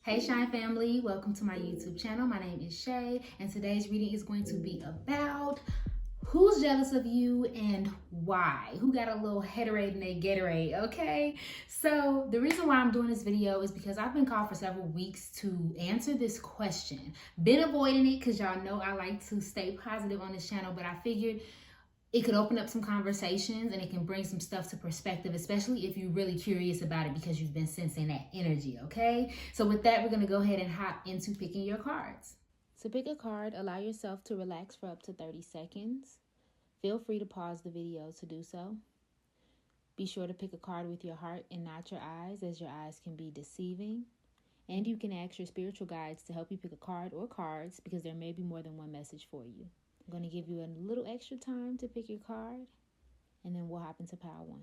Hey Shine family, welcome to my YouTube channel. My name is Shay, and today's reading is going to be about who's jealous of you and why. Who got a little haterade in their Gatorade, okay? So the reason why I'm doing this video is because I've been called for several weeks to answer this question. Been avoiding it because y'all know I like to stay positive on this channel, but I figured it could open up some conversations and it can bring some stuff to perspective, especially if you're really curious about it because you've been sensing that energy, okay? So with that, we're going to go ahead and hop into picking your cards. To pick a card, allow yourself to relax for up to 30 seconds. Feel free to pause the video to do so. Be sure to pick a card with your heart and not your eyes, as your eyes can be deceiving. And you can ask your spiritual guides to help you pick a card or cards because there may be more than one message for you. I'm going to give you a little extra time to pick your card, and then we'll hop into pile one.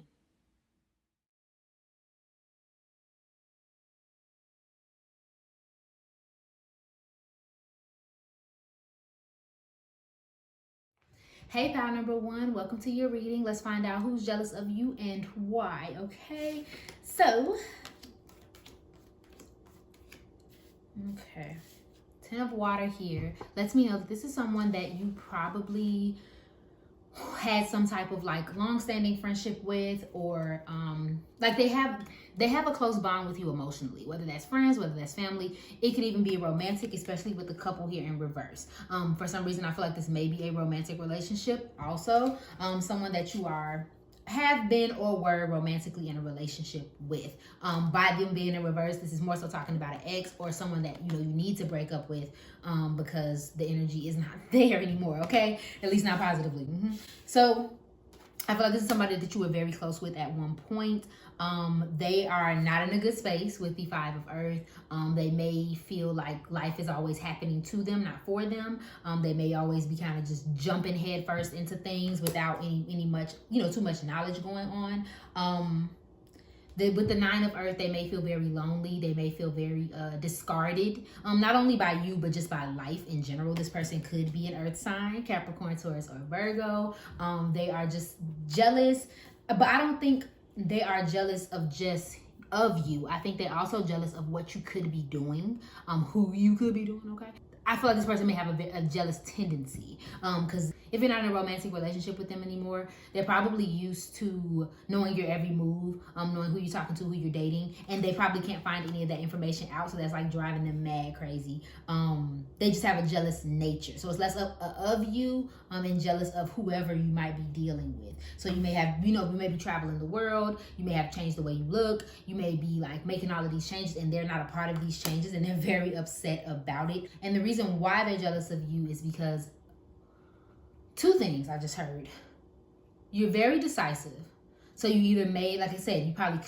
Hey, pile number one, welcome to your reading. Let's find out who's jealous of you and why, okay? So, okay. 10 of water here lets me know that this is someone that you probably had some type of like long-standing friendship with, or like they have a close bond with you emotionally, whether that's friends, whether that's family. It could even be romantic, especially with the couple here in reverse. For some reason I feel like this may be a romantic relationship also. Someone that you have been or were romantically in a relationship with. By them being in reverse, this is more so talking about an ex or someone that you need to break up with because the energy is not there anymore, okay? At least not positively. So I feel like this is somebody that you were very close with at one point. They are not in a good space with the 5 of Earth. They may feel like life is always happening to them, not for them. They may always be kind of just jumping head first into things without any much, too much knowledge going on. With the 9 of Earth, they may feel very lonely. They may feel very discarded, not only by you, but just by life in general. This person could be an Earth sign, Capricorn, Taurus, or Virgo. They are just jealous, but I don't think they are jealous of you. I think they're also jealous of what you could be doing, who you could be doing, okay? I feel like this person may have a jealous tendency because if you're not in a romantic relationship with them anymore, they're probably used to knowing your every move, knowing who you're talking to, who you're dating, and they probably can't find any of that information out, so that's like driving them mad crazy. They just have a jealous nature, so it's less of you and jealous of whoever you might be dealing with. So you may have, you may be traveling the world, you may have changed the way you look, you may be like making all of these changes and they're not a part of these changes and they're very upset about it. And the reason why they're jealous of you is because 2 things I just heard. You're very decisive. So you either made, like I said, you probably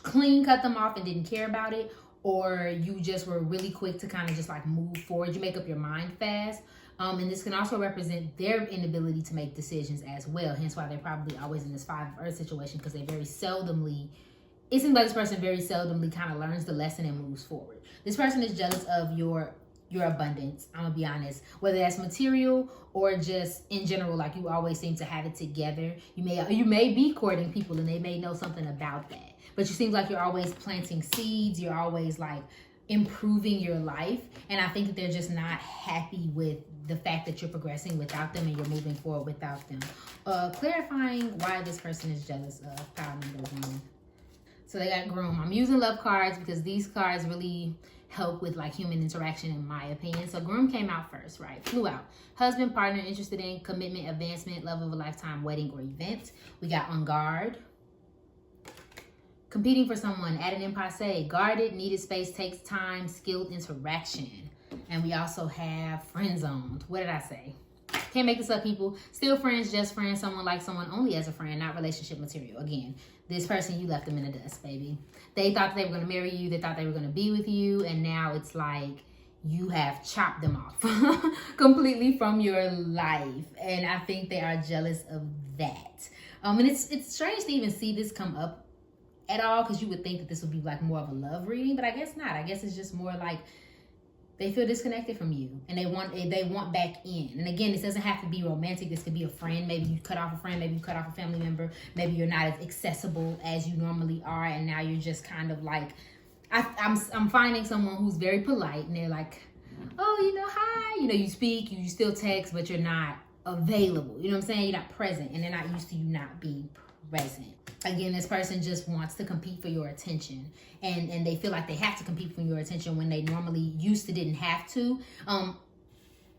clean cut them off and didn't care about it, or you just were really quick to kind of just like move forward. You make up your mind fast. And this can also represent their inability to make decisions as well. Hence why they're probably always in this 5 of Earth situation, because they very seldomly, it seems like this person very seldomly kind of learns the lesson and moves forward. This person is jealous of your abundance. I'm gonna be honest, whether that's material or just in general, like you always seem to have it together. You may be courting people and they may know something about that, but you seem like you're always planting seeds. You're always like improving your life, and I think that they're just not happy with the fact that you're progressing without them and you're moving forward without them. Clarifying why this person is jealous of pile number 1. So they got groom. I'm using love cards because these cards really help with like human interaction, in my opinion. So groom came out first, right? Flew out. Husband, partner, interested in, commitment, advancement, love of a lifetime, wedding, or event. We got on guard. Competing for someone, at an impasse, guarded, needed space, takes time, skilled interaction. And we also have friend zoned. What did I say? Can't make this up, people. Still friends, just friends. Someone likes someone only as a friend, not relationship material. Again, this person, you left them in the dust, baby. They thought they were going to marry you. They thought they were going to be with you. And now it's like you have chopped them off completely from your life. And I think they are jealous of that. And it's strange to even see this come up at all, because you would think that this would be like more of a love reading, but I guess not. I guess it's just more like they feel disconnected from you and they want back in. And again, this doesn't have to be romantic. This could be a friend. Maybe you cut off a friend, maybe you cut off a family member, maybe you're not as accessible as you normally are, and now you're just kind of like, I'm finding someone who's very polite, and they're like, oh, hi, you speak, you still text, but you're not available. You know what I'm saying? You're not present, and they're not used to you not being present. Again, this person just wants to compete for your attention, and they feel like they have to compete for your attention when they normally used to didn't have to.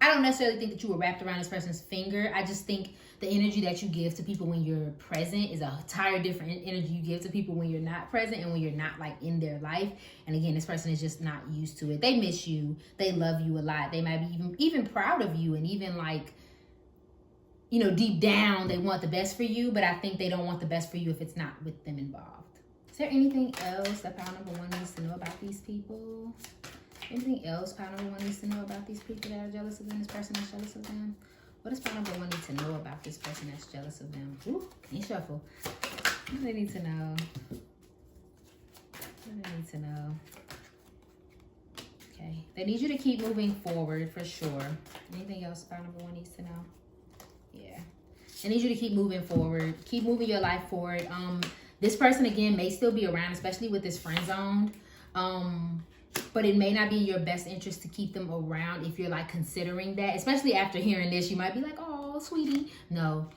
I don't necessarily think that you were wrapped around this person's finger. I just think the energy that you give to people when you're present is a entirely different energy you give to people when you're not present and when you're not like in their life. And again, this person is just not used to it. They miss you. They love you a lot. They might be even proud of you, and even like, deep down they want the best for you, but I think they don't want the best for you if it's not with them involved. Is there anything else that pile number one needs to know about these people? Anything else pile number one needs to know about these people that are jealous of them, this person that's jealous of them? What does pile number one need to know about this person that's jealous of them? Ooh, can you shuffle? What do they need to know? What do they need to know? Okay, they need you to keep moving forward for sure. Anything else pile number one needs to know? Yeah, I need you to keep moving forward. Keep moving your life forward. This person, again, may still be around, especially with this friend zone. But it may not be in your best interest to keep them around if you're like considering that. Especially after hearing this, you might be like, oh, sweetie. No,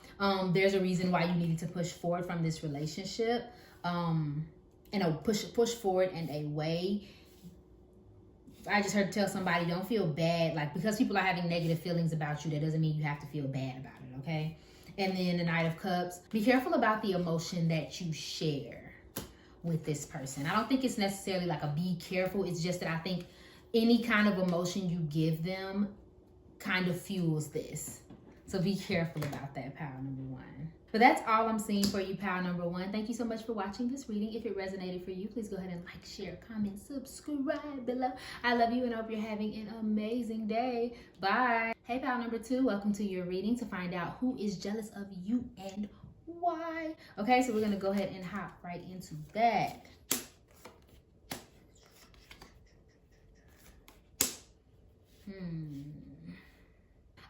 there's a reason why you needed to push forward from this relationship. Push forward in a way. I just heard tell somebody, don't feel bad. Like, because people are having negative feelings about you, that doesn't mean you have to feel bad about it, okay? And then the Knight of Cups. Be careful about the emotion that you share with this person. I don't think it's necessarily like a be careful. It's just that I think any kind of emotion you give them kind of fuels this. So be careful about that, pile number one. But that's all I'm seeing for you, pile number one. Thank you so much for watching this reading. If it resonated for you, please go ahead and like, share, comment, subscribe below. I love you and I hope you're having an amazing day. Bye. Hey, pile number two, welcome to your reading to find out who is jealous of you and why. Okay, so we're going to go ahead and hop right into that.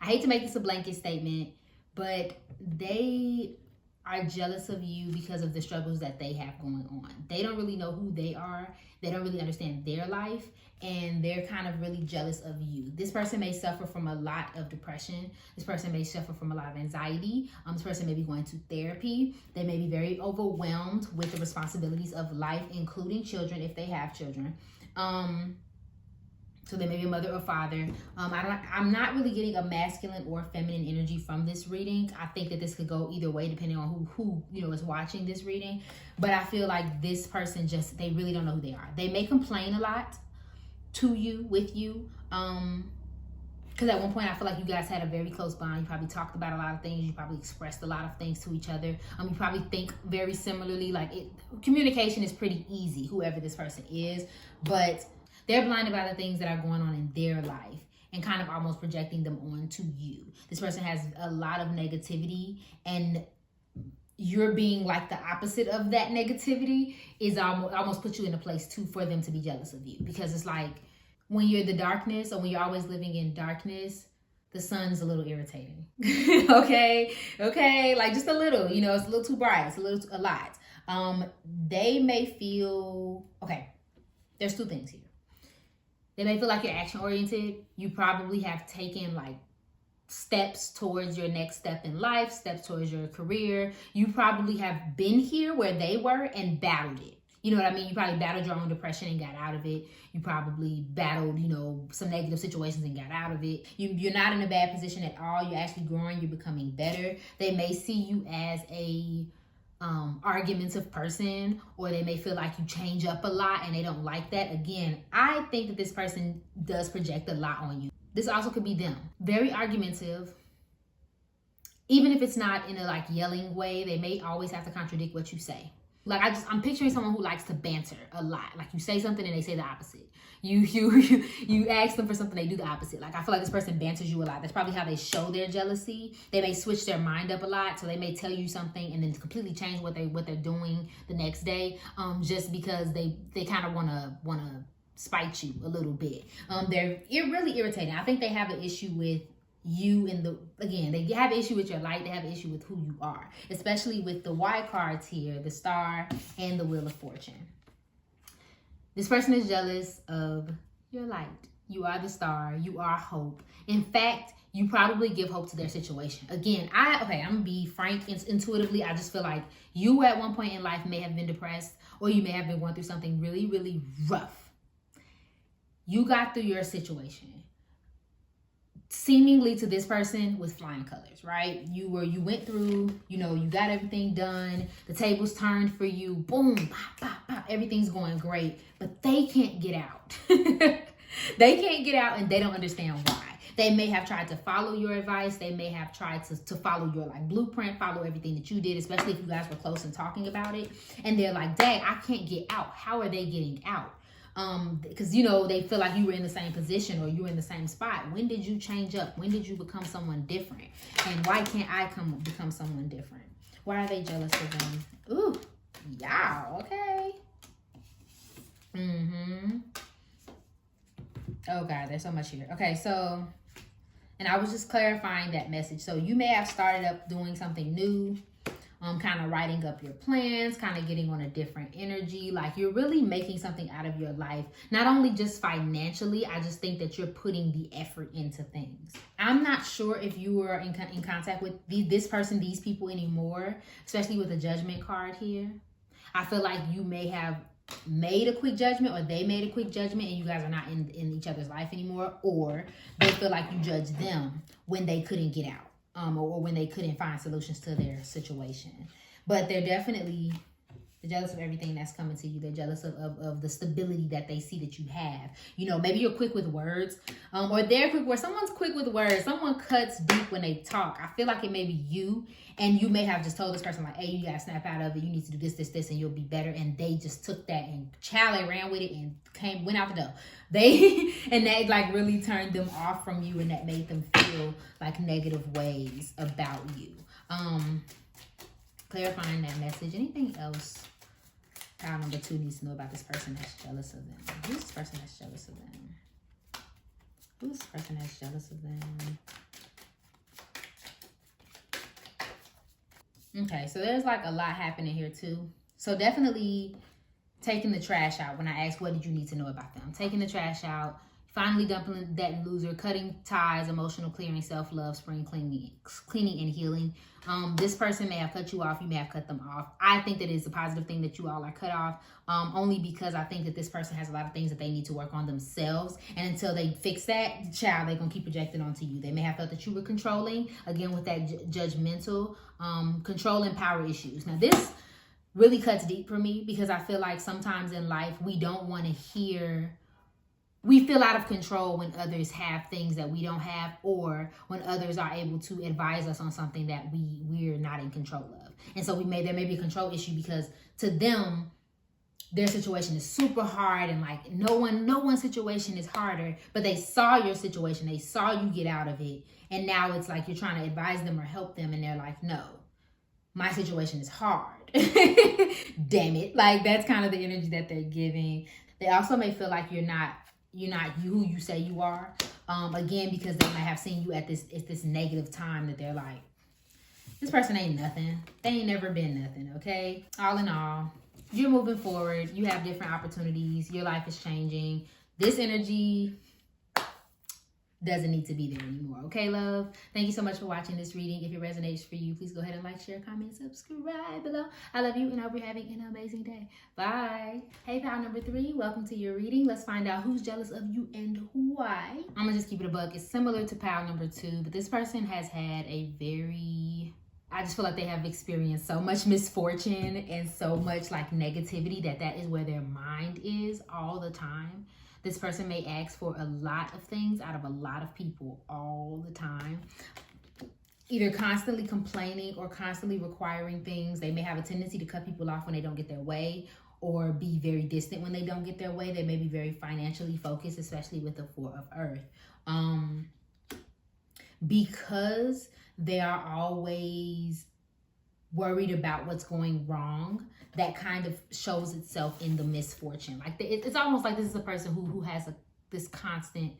I hate to make this a blanket statement, but they are jealous of you because of the struggles that they have going on. They don't really know who they are. They don't really understand their life, and they're kind of really jealous of you. This person may suffer from a lot of depression. This person may suffer from a lot of anxiety. This person may be going to therapy. They may be very overwhelmed with the responsibilities of life, including children if they have children. So they may be a mother or father. I'm not really getting a masculine or feminine energy from this reading. I think that this could go either way depending on who is watching this reading. But I feel like this person they really don't know who they are. They may complain a lot to you, with you. Because at one point I feel like you guys had a very close bond. You probably talked about a lot of things. You probably expressed a lot of things to each other. You probably think very similarly. Communication is pretty easy, whoever this person is. But they're blinded by the things that are going on in their life and kind of almost projecting them onto you. This person has a lot of negativity, and you're being like the opposite of that negativity is almost put you in a place too for them to be jealous of you. Because it's like when you're the darkness, or when you're always living in darkness, the sun's a little irritating. okay, like just a little, it's a little too bright. It's a lot. They may feel, there's two things here. They may feel like you're action oriented. You probably have taken like steps towards your next step in life, steps towards your career. You probably have been here where they were and battled it. You know what I mean? You probably battled your own depression and got out of it. You probably battled, some negative situations and got out of it. You're not in a bad position at all. You're actually growing. You're becoming better. They may see you as a argumentative person, or they may feel like you change up a lot and they don't like that. Again, I think that this person does project a lot on you. This also could be them. Very argumentative. Even if it's not in a yelling way, they may always have to contradict what you say. I'm picturing someone who likes to banter a lot. Like you say something and they say the opposite. You ask them for something, they do the opposite. I feel like this person banters you a lot. That's probably how they show their jealousy. They may switch their mind up a lot, so they may tell you something and then completely change what they're doing the next day, just because they kind of wanna spite you a little bit. They're really irritating. I think they have an issue with you they have an issue with your light. They have an issue with who you are, especially with the Y cards here, the Star and the Wheel of Fortune. This person is jealous of your light. You are the star. You are hope. In fact, you probably give hope to their situation. Again, I'm gonna be frank. Intuitively, I just feel like you at one point in life may have been depressed, or you may have been going through something really, really rough. You got through your situation, seemingly to this person with flying colors, right? You went through, you got everything done. The tables turned for you. Boom, pop, pop, pop. Everything's going great, but they can't get out. They can't get out, and they don't understand why. They may have tried to follow your advice. They may have tried to follow your blueprint, follow everything that you did, especially if you guys were close and talking about it. And they're like, dang, I can't get out. How are they getting out? Because they feel like you were in the same position or you were in the same spot. When did you change up? When did you become someone different? And why can't I become someone different? Why are they jealous of them? Ooh, yeah, okay. Oh God, there's so much here. Okay, so, and I was just clarifying that message. So you may have started up doing something new, kind of writing up your plans, kind of getting on a different energy. Like you're really making something out of your life. Not only just financially, I just think that you're putting the effort into things. I'm not sure if you are in contact with this person, these people anymore, especially with the Judgment card here. I feel like you may have made a quick judgment, or they made a quick judgment, and you guys are not in each other's life anymore, or they feel like you judged them when they couldn't get out, or when they couldn't find solutions to their situation. But they're definitely jealous of everything that's coming to you. They're jealous of the stability that they see that you have. Maybe you're quick with words, or they're quick with someone's quick with words. Someone cuts deep when they talk. I feel like it may be you, and you may have just told this person like, hey, you gotta snap out of it. You need to do this, and you'll be better. And they just took that and they ran with it and went out the door. That really turned them off from you, and that made them feel like negative ways about you. Clarifying that message. Anything else pile number 2 needs to know about this person that's jealous of them? Who's this person that's jealous of them? Who's this person that's jealous of them? Okay, so there's a lot happening here too. So definitely taking the trash out. When I asked what did you need to know about them, taking the trash out, finally dumping that loser, cutting ties, emotional clearing, self-love, spring cleaning and healing. This person may have cut you off. You may have cut them off. I think that it's a positive thing that you all are cut off, only because I think that this person has a lot of things that they need to work on themselves. And until they fix that, child, they're going to keep projecting onto you. They may have felt that you were controlling, again, with that judgmental, control and power issues. Now, this really cuts deep for me, because I feel like sometimes in life, we don't want to hear... We feel out of control when others have things that we don't have, or when others are able to advise us on something that we're not in control of. And so there may be a control issue, because to them, their situation is super hard, and no one's situation is harder, but they saw your situation, they saw you get out of it, and now it's like you're trying to advise them or help them, and they're like, no, my situation is hard. Damn it. That's kind of the energy that they're giving. They also may feel like you're not who you say you are. Again, because they might have seen you at this negative time that they're like, this person ain't nothing. They ain't never been nothing, okay? All in all, you're moving forward. You have different opportunities. Your life is changing. This energy doesn't need to be there anymore. Okay, love? Thank you so much for watching this reading. If it resonates for you, please go ahead and like, share, comment, subscribe below. I love you, and I hope you're having an amazing day. Bye. Hey, pal number 3, welcome to your reading. Let's find out who's jealous of you and why. I'm gonna just keep it a buck. It's similar to pal number 2, but this person has had I just feel like they have experienced so much misfortune and so much negativity that is where their mind is all the time. This person may ask for a lot of things out of a lot of people all the time. Either constantly complaining or constantly requiring things. They may have a tendency to cut people off when they don't get their way, or be very distant when they don't get their way. They may be very financially focused, especially with the 4 of Earth. Because they are always worried about what's going wrong, that kind of shows itself in the misfortune. It's almost like this is a person who has this constant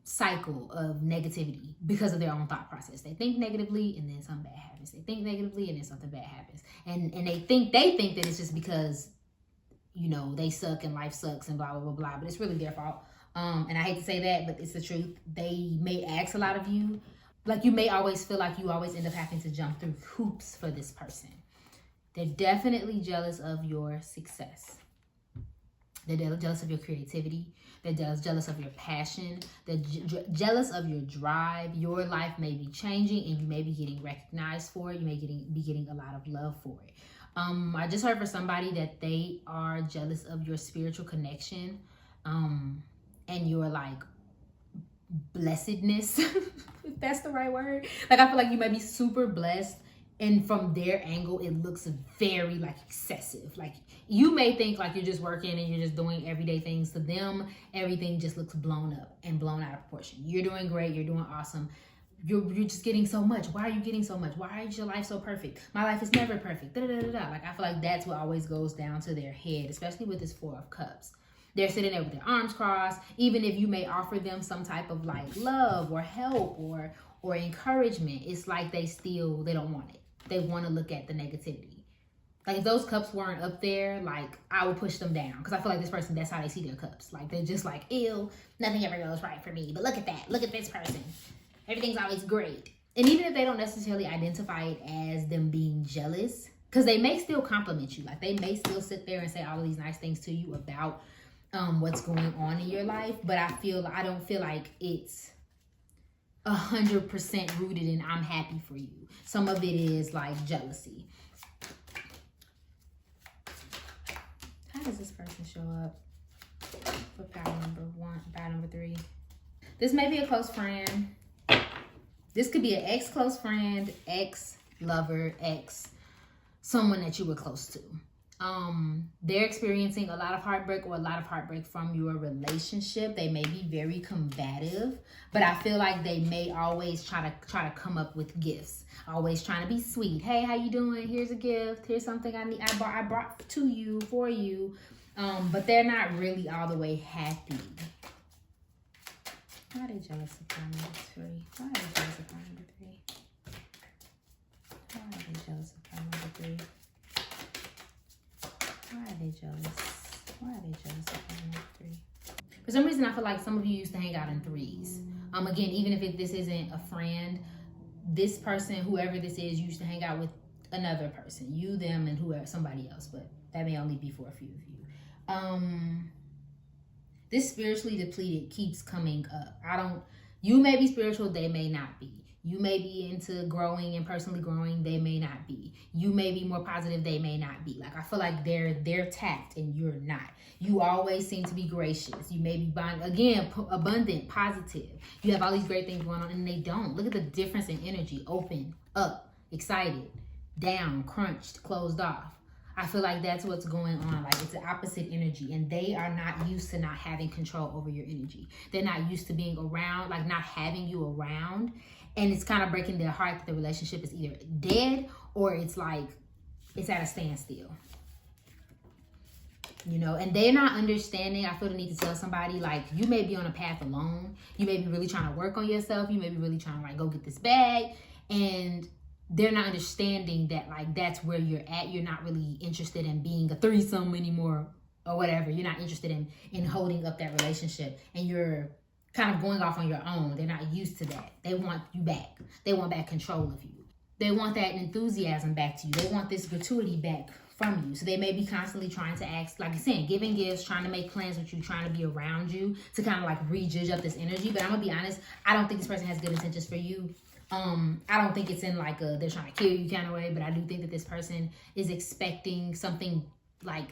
cycle of negativity because of their own thought process. They think negatively, and then something bad happens. They think negatively, and then something bad happens. And they think that it's just because you know, they suck and life sucks and blah, blah, blah, blah. But it's really their fault. And I hate to say that, but it's the truth. They may ask a lot of you. Like, you may always feel like you always end up having to jump through hoops for this person. They're definitely jealous of your success. They're jealous of your creativity. They're jealous of your passion. They're jealous of your drive. Your life may be changing and you may be getting recognized for it. You may be getting a lot of love for it. I just heard for somebody that they are jealous of your spiritual connection and your like blessedness, if that's the right word. Like, I feel like you might be super blessed, and from their angle it looks very like excessive. Like, you may think like you're just working and you're just doing everyday things. To them, everything just looks blown up and blown out of proportion. You're doing great, you're doing awesome, you're just getting so much. Why are you getting so much? Why is your life so perfect? My life is never perfect. Da, da, da, da. Like, I feel like that's what always goes down to their head, especially with this Four of Cups. They're sitting there with their arms crossed. Even if you may offer them some type of like love or help or encouragement, it's like they don't want it. They want to look at the negativity. Like, if those cups weren't up there, like, I would push them down. Because I feel like this person, that's how they see their cups. Like, they're just like, ew, nothing ever goes right for me. But look at that. Look at this person. Everything's always great. And even if they don't necessarily identify it as them being jealous, because they may still compliment you. Like, they may still sit there and say all of these nice things to you about what's going on in your life. But I don't feel like it's 100% rooted in I'm happy for you. Some of it is like jealousy. How does this person show up for power number 1, power number 3? This may be a close friend. This could be an ex-close friend, ex-lover, someone that you were close to. They're experiencing a lot of heartbreak or a lot of heartbreak from your relationship. They may be very combative, but I feel like they may always try to come up with gifts, always trying to be sweet. Hey, how you doing? Here's a gift. Here's something I brought to you for you. But they're not really all the way happy. Why are they jealous of power number 3? Why are they jealous of power number 3? Why are they jealous of power number 3? Why are they jealous? Why are they jealous of power number 3? For some reason, I feel like some of you used to hang out in threes. Again, even if this isn't a friend, this person, whoever this is, used to hang out with another person. You, them, and whoever, somebody else. But that may only be for a few of you. This spiritually depleted keeps coming up. You may be spiritual, they may not be. You may be into growing and personally growing, they may not be. You may be more positive, they may not be. Like, I feel like they're tapped and you're not. You always seem to be gracious. You may be, abundant, positive. You have all these great things going on and they don't. Look at the difference in energy. Open, up, excited, down, crunched, closed off. I feel like that's what's going on. Like, it's the opposite energy, and they are not used to not having control over your energy. They're not used to being around, like not having you around. And it's kind of breaking their heart that the relationship is either dead or it's like, it's at a standstill. You know, and they're not understanding. I feel the need to tell somebody, like, you may be on a path alone. You may be really trying to work on yourself. You may be really trying to like go get this bag, and they're not understanding that like that's where you're at. You're not really interested in being a threesome anymore or whatever. You're not interested in holding up that relationship, and you're kind of going off on your own. They're not used to that. They want you back. They want back control of you. They want that enthusiasm back to you. They want this gratuity back from you. So they may be constantly trying to ask, like I said, giving gifts, trying to make plans with you, trying to be around you to kind of like rejudge up this energy. But I'm gonna be honest, I don't think this person has good intentions for you. I don't think it's in like they're trying to kill you kind of way, but I do think that this person is expecting something, like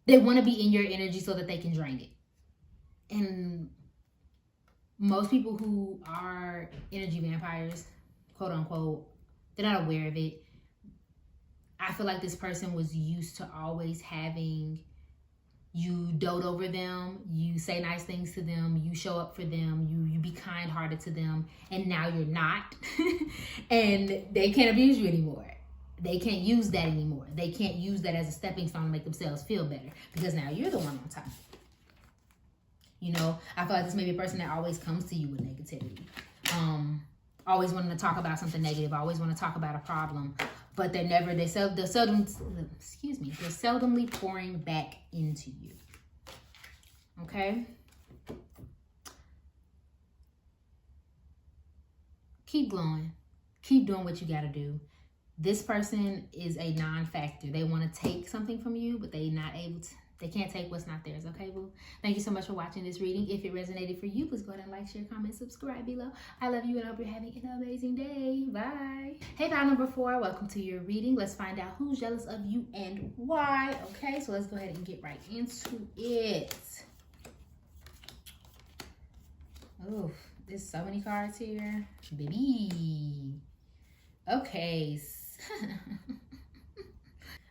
they want to be in your energy so that they can drain it. And most people who are energy vampires, quote unquote, they're not aware of it. I feel like this person was used to always having you dote over them, you say nice things to them, you show up for them, you be kind-hearted to them, and now you're not. And they can't abuse you anymore. They can't use that anymore. They can't use that as a stepping stone to make themselves feel better, because now you're the one on top. You know, I feel like this may be a person that always comes to you with negativity. Always wanting to talk about something negative, always want to talk about a problem. but they're seldomly pouring back into you. Okay? Keep glowing. Keep doing what you got to do. This person is a non-factor. They want to take something from you, but they can't take what's not theirs. Okay, boo? Thank you so much for watching this reading. If it resonated for you, please go ahead and like, share, comment, subscribe below. I love you and I hope you're having an amazing day. Bye. Hey, pile number 4, welcome to your reading. Let's find out who's jealous of you and why. Okay, so let's go ahead and get right into it. Oh, there's so many cards here. Baby. Okay.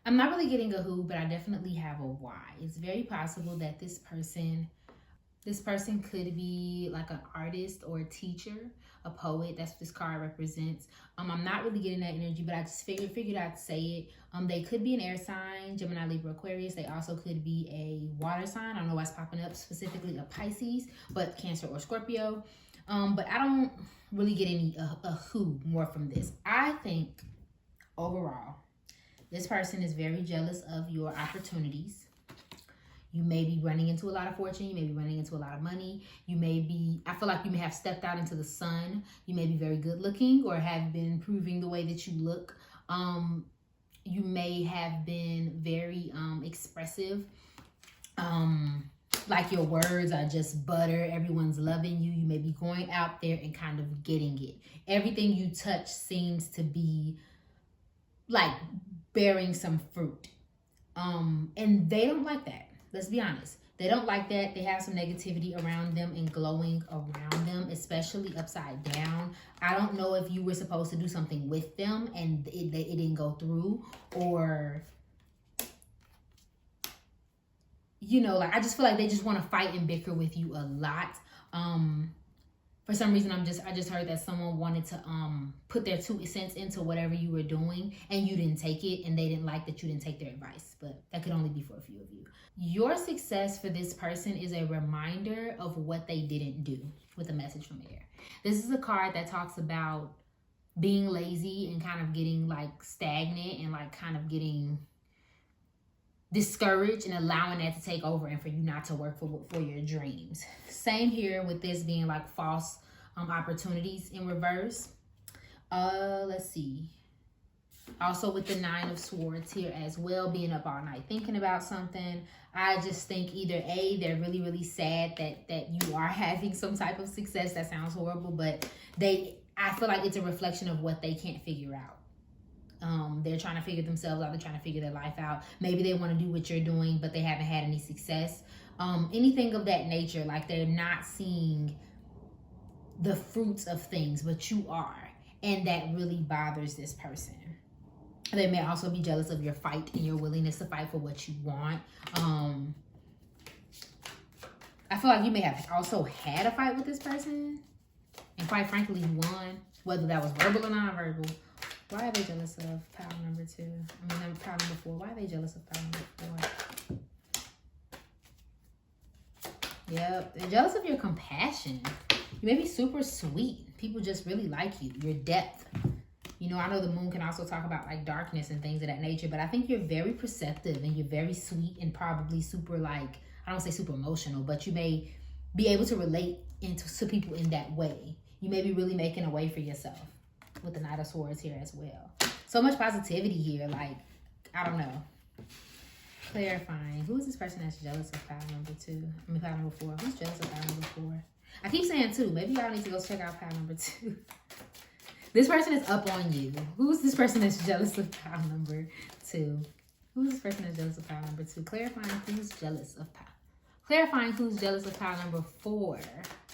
I'm not really getting a who, but I definitely have a why. It's very possible that this person could be like an artist or a teacher, a poet. That's what this card represents. I'm not really getting that energy, but I just figured I'd say it. They could be an air sign, Gemini, Libra, Aquarius. They also could be a water sign. I don't know why it's popping up, specifically a Pisces, but Cancer or Scorpio. But I don't really get any a who more from this. I think overall, this person is very jealous of your opportunities. You may be running into a lot of fortune. You may be running into a lot of money. I feel like you may have stepped out into the sun. You may be very good looking or have been improving the way that you look. You may have been very expressive. Like your words are just butter. Everyone's loving you. You may be going out there and kind of getting it. Everything you touch seems to be like bearing some fruit. And they don't like that. Let's be honest. They don't like that. They have some negativity around them and glowing around them, especially upside down. I don't know if you were supposed to do something with them and it didn't go through, or like I just feel like they just want to fight and bicker with you a lot. For some reason, I just heard that someone wanted to put their 2 cents into whatever you were doing and you didn't take it, and they didn't like that you didn't take their advice, but that could only be for a few of you. Your success for this person is a reminder of what they didn't do, with a message from air. This is a card that talks about being lazy and kind of getting like stagnant and like kind of getting discouraged and allowing that to take over and for you not to work for your dreams. Same here with this being like false opportunities in reverse. Let's see. Also with the 9 of Swords here as well, being up all night thinking about something. I just think either A, they're really, really sad that you are having some type of success. That sounds horrible, but I feel like it's a reflection of what they can't figure out. They're trying to figure themselves out. They're trying to figure their life out. Maybe they want to do what you're doing, but they haven't had any success. Anything of that nature, like they're not seeing the fruits of things, but you are. And that really bothers this person. They may also be jealous of your fight and your willingness to fight for what you want. I feel like you may have also had a fight with this person. And quite frankly, you won. Whether that was verbal or non-verbal. Why are they jealous of pile number 2? Pile number 4. Why are they jealous of pile number 4? Yep, they're jealous of your compassion. You may be super sweet. People just really like you. Your depth. I know the moon can also talk about like darkness and things of that nature, but I think you're very perceptive and you're very sweet and probably super like, I don't say super emotional, but you may be able to relate to people in that way. You may be really making a way for yourself. With the Knight of Swords here as well. So much positivity here. Like, I don't know. Clarifying. Who is this person that's jealous of pile number 2? Pile number 4. Who's jealous of pile number 4? I keep saying 2. Maybe y'all need to go check out pile number 2. This person is up on you. Who's this person that's jealous of pile number 2? Who's this person that's jealous of pile number 2? Clarifying who's jealous of pile. Clarifying who's jealous of pile number 4.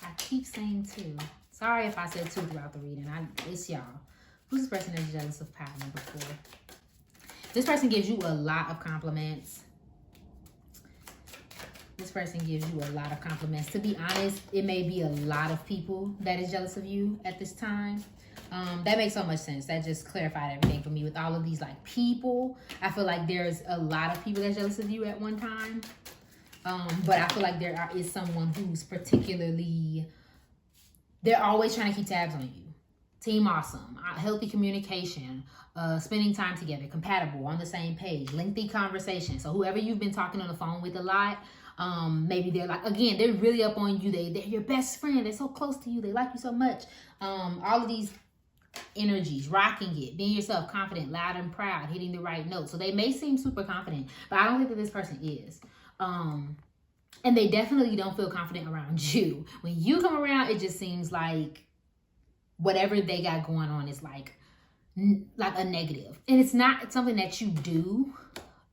I keep saying 2. Sorry if I said 2 throughout the reading. It's y'all. Who's this person that's jealous of pile number 4? This person gives you a lot of compliments. This person gives you a lot of compliments. To be honest, it may be a lot of people that is jealous of you at this time. That makes so much sense. That just clarified everything for me. With all of these like people, I feel like there's a lot of people that's jealous of you at one time. But I feel like there is someone who's particularly... They're always trying to keep tabs on you. Team awesome, healthy communication, spending time together, compatible, on the same page, lengthy conversation. So whoever you've been talking on the phone with a lot, maybe they're like, again, they're really up on you. They're your best friend. They're so close to you. They like you so much. All of these energies, rocking it, being yourself, confident, loud and proud, hitting the right note. So they may seem super confident, but I don't think that this person is. And they definitely don't feel confident around you. When you come around, it just seems like whatever they got going on is like a negative. And it's not something that you do.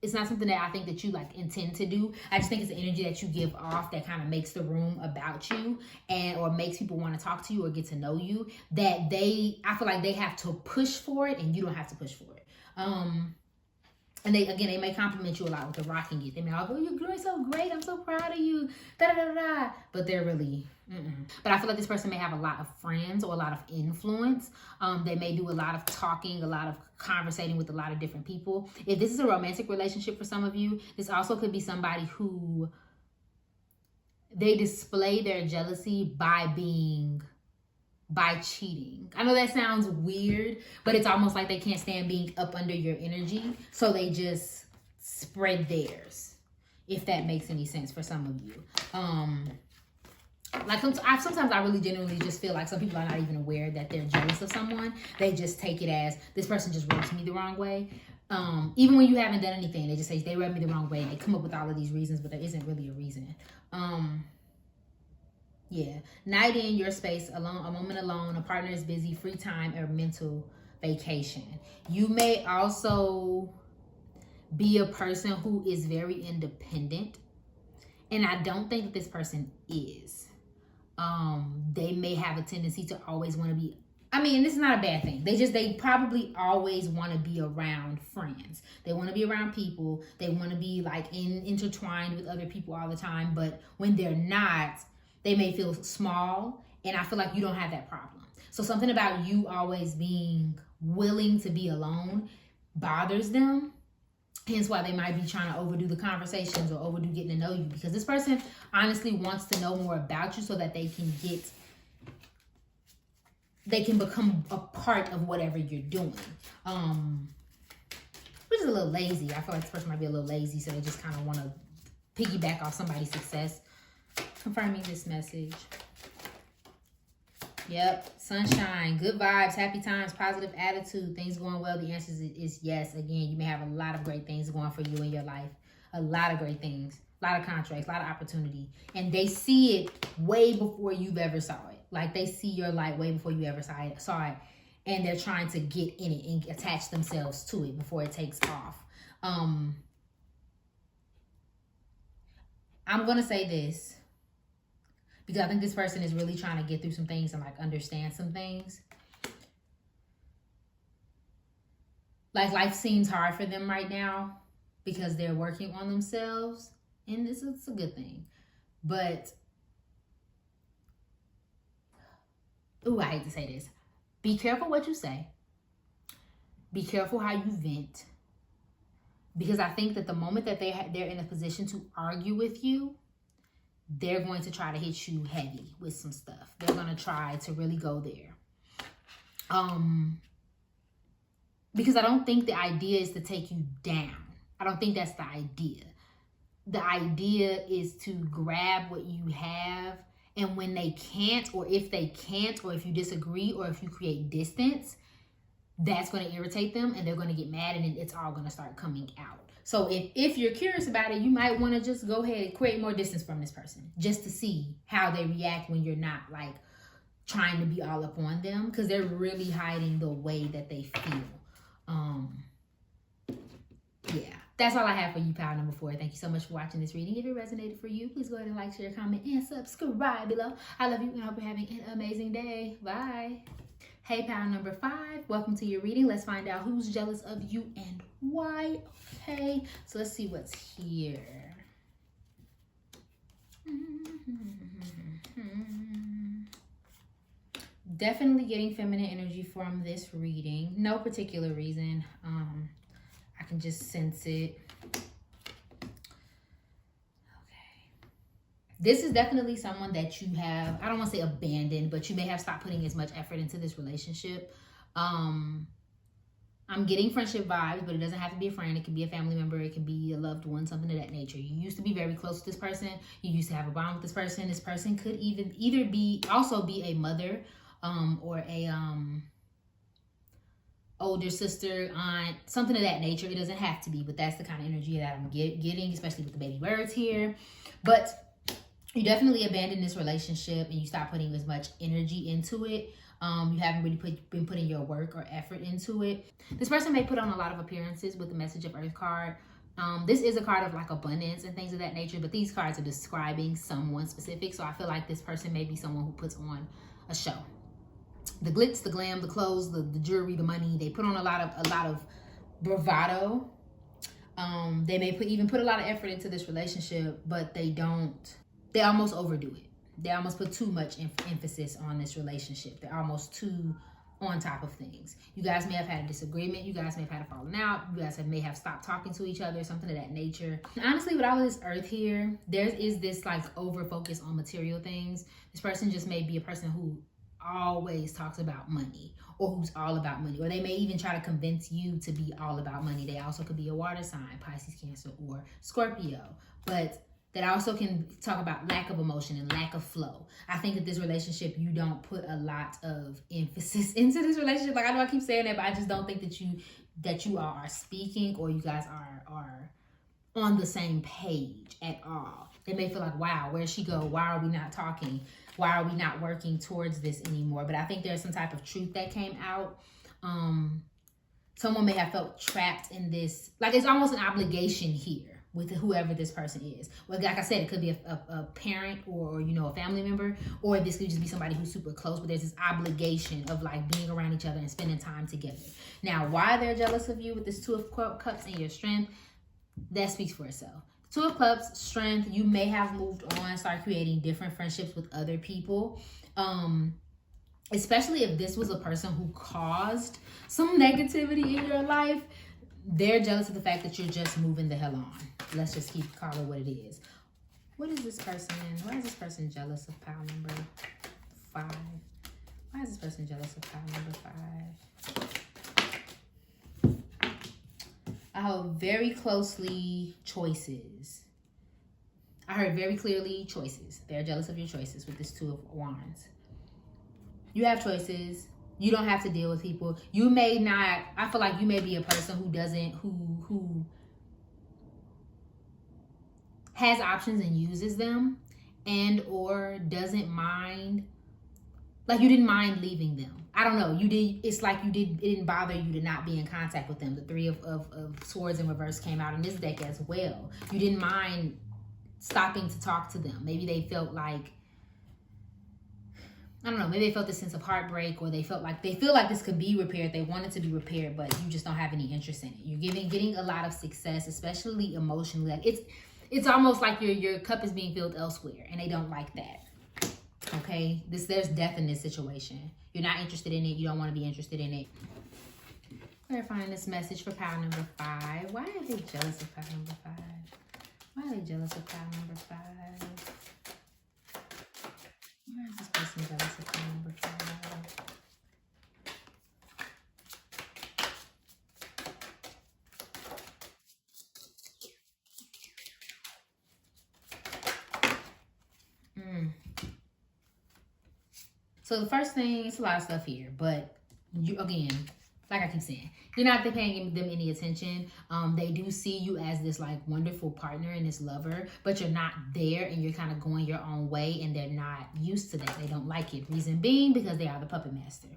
It's not something that I think that you like intend to do. I just think it's the energy that you give off that kind of makes the room about you or makes people want to talk to you or get to know you, that I feel like they have to push for it and you don't have to push for it. And they may compliment you a lot with the rocking it. They may all go, you're doing so great. I'm so proud of you. Da da da da. But they're really, But I feel like this person may have a lot of friends or a lot of influence. They may do a lot of talking, a lot of conversating with a lot of different people. If this is a romantic relationship for some of you, this also could be somebody who they display their jealousy by cheating. I know that sounds weird, but it's almost like they can't stand being up under your energy, so they just spread theirs, if that makes any sense for some of you. Like sometimes I really genuinely just feel like some people are not even aware that they're jealous of someone. They just take it as, this person just rubs me the wrong way. Even when you haven't done anything, they just say they rubbed me the wrong way, and they come up with all of these reasons, but there isn't really a reason. Yeah, night in your space, alone, a moment alone, a partner is busy, free time, or mental vacation. You may also be a person who is very independent, and I don't think that this person is. They may have a tendency to always want to be, this is not a bad thing. They probably always want to be around friends. They want to be around people. They want to be like intertwined with other people all the time, but when they're not, they may feel small, and I feel like you don't have that problem. So something about you always being willing to be alone bothers them. Hence why they might be trying to overdo the conversations or overdo getting to know you, because this person honestly wants to know more about you so that they can become a part of whatever you're doing. Which is a little lazy. I feel like this person might be a little lazy, so they just kind of want to piggyback off somebody's success. Confirming this message. Yep, sunshine, good vibes, happy times, positive attitude, things going well. The answer is yes. Again, you may have a lot of great things going for you in your life. A lot of great things, a lot of contracts, a lot of opportunity. And they see it way before you've ever saw it. Like they see your light way before you ever saw it. And they're trying to get in it and attach themselves to it before it takes off. I'm going to say this, because I think this person is really trying to get through some things and like understand some things. Like life seems hard for them right now because they're working on themselves, and it's a good thing. But, I hate to say this. Be careful what you say. Be careful how you vent. Because I think that the moment that they're in a position to argue with you, they're going to try to hit you heavy with some stuff. They're going to try to really go there. Because I don't think the idea is to take you down. I don't think that's the idea. The idea is to grab what you have, and when they can't, or if they can't, or if you disagree, or if you create distance, that's going to irritate them, and they're going to get mad, and it's all going to start coming out. So if you're curious about it, you might want to just go ahead and create more distance from this person, just to see how they react when you're not like trying to be all up on them, because they're really hiding the way that they feel. Yeah, that's all I have for you, pile number 4. Thank you so much for watching this reading. If it resonated for you, please go ahead and like, share, comment, and subscribe below. I love you, and I hope you're having an amazing day. Bye. Hey, pile number 5, welcome to your reading. Let's find out who's jealous of you and why. Okay, so let's see what's here. Definitely getting feminine energy from this reading. No particular reason. I can just sense it. Okay. This is definitely someone that you have, I don't want to say abandoned, but you may have stopped putting as much effort into this relationship. I'm getting friendship vibes, but it doesn't have to be a friend. It could be a family member. It could be a loved one, something of that nature. You used to be very close with this person. You used to have a bond with this person. This person could even either be a mother, or a older sister, aunt, something of that nature. It doesn't have to be, but that's the kind of energy that I'm getting, especially with the baby birds here. But you definitely abandoned this relationship and you stopped putting as much energy into it. You haven't really been putting your work or effort into it. This person may put on a lot of appearances with the message of Earth card. This is a card of like abundance and things of that nature, but these cards are describing someone specific. So I feel like this person may be someone who puts on a show. The glitz, the glam, the clothes, the jewelry, the money. They put on a lot of bravado. They may even put a lot of effort into this relationship, but they almost overdo it. They almost put too much emphasis on this relationship. They're almost too on top of things. You guys may have had a disagreement. You guys may have had a falling out. You guys may have stopped talking to each other, something of that nature. And honestly, with all of this Earth here, there is this like over focus on material things. This person just may be a person who always talks about money, or who's all about money, or they may even try to convince you to be all about money. They also could be a water sign, Pisces, Cancer, or Scorpio, but that also can talk about lack of emotion and lack of flow. I think that this relationship, you don't put a lot of emphasis into this relationship. Like, I know I keep saying that, but I just don't think that you all are speaking, or you guys are on the same page at all. They may feel like, wow, where'd she go? Why are we not talking? Why are we not working towards this anymore? But I think there's some type of truth that came out. Someone may have felt trapped in this, like it's almost an obligation here with whoever this person is. Well, like I said, it could be a parent, or a family member, or this could just be somebody who's super close, but there's this obligation of like being around each other and spending time together. Now, why they're jealous of you with this Two of Cups and your strength, that speaks for itself. Two of Cups, strength, you may have moved on, start creating different friendships with other people. Especially if this was a person who caused some negativity in your life, they're jealous of the fact that you're just moving the hell on. Let's just call it what it is. What is this person? Why is this person jealous of pile number 5? Why is this person jealous of pile number 5? I heard very closely choices. I heard very clearly choices. They're jealous of your choices with this Two of Wands. You have choices. You don't have to deal with people. You may not, I feel like you may be a person who has options and uses them, and or doesn't mind, like you didn't mind leaving them. I don't know. It didn't bother you to not be in contact with them. The Three of Swords in reverse came out in this deck as well. You didn't mind stopping to talk to them. Maybe they felt like, I don't know, maybe they felt this sense of heartbreak, or they feel like this could be repaired. They want it to be repaired, but you just don't have any interest in it. You're getting a lot of success, especially emotionally. Like it's almost like your cup is being filled elsewhere, and they don't like that. Okay? There's death in this situation. You're not interested in it. You don't want to be interested in it. Clarifying this message for pile number 5. Why are they jealous of pile number 5? Why are they jealous of pile number 5? Why is this person jealous of pile number 5? So the first thing, it's a lot of stuff here, but again, like I keep saying, you're not paying them any attention. They do see you as this like wonderful partner and this lover, but you're not there, and you're kind of going your own way, and they're not used to that. They don't like it. Reason being, because they are the puppet master.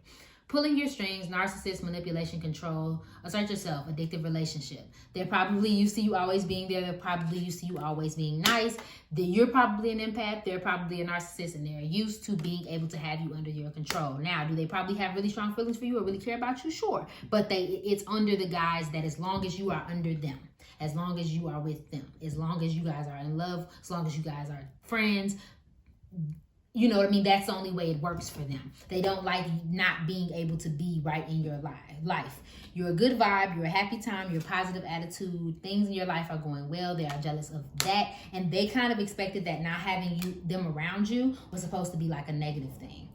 Pulling your strings, narcissist, manipulation, control, assert yourself, addictive relationship. They're probably used to you always being there. They're probably used to you always being nice. You're probably an empath. They're probably a narcissist, and they're used to being able to have you under your control. Now, do they probably have really strong feelings for you or really care about you? Sure. But it's under the guise that as long as you are under them, as long as you are with them, as long as you guys are in love, as long as you guys are friends, you know what I mean? That's the only way it works for them. They don't like not being able to be right in your life. You're a good vibe. You're a happy time. You're a positive attitude. Things in your life are going well. They are jealous of that. And they kind of expected that not having them around you was supposed to be like a negative thing.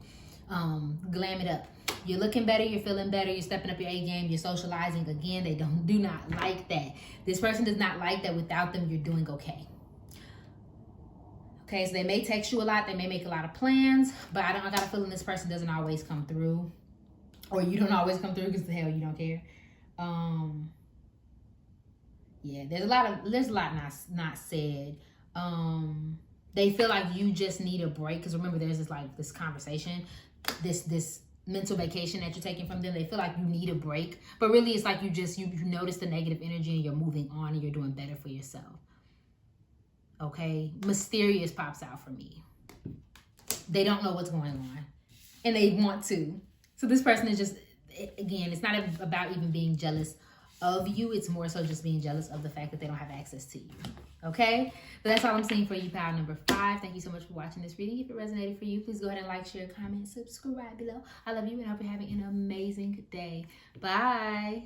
Glam it up. You're looking better. You're feeling better. You're stepping up your A game. You're socializing. Again, they do not like that. This person does not like that. Without them, you're doing okay. Okay, so they may text you a lot. They may make a lot of plans, but I got a feeling this person doesn't always come through, or you don't always come through because the hell you don't care. Yeah, there's a lot not said. They feel like you just need a break because remember, there's this conversation, this mental vacation that you're taking from them. They feel like you need a break, but really it's like you notice the negative energy and you're moving on and you're doing better for yourself. Okay, mysterious pops out for me. They don't know what's going on and they want to. So this person is just, again, it's not about even being jealous of you. It's more so just being jealous of the fact that they don't have access to you. Okay, but that's all I'm seeing for you, pile number 5. Thank you so much for watching this reading. If it resonated for you, please go ahead and like, share, comment, subscribe below. I love you and I hope you're having an amazing day. Bye.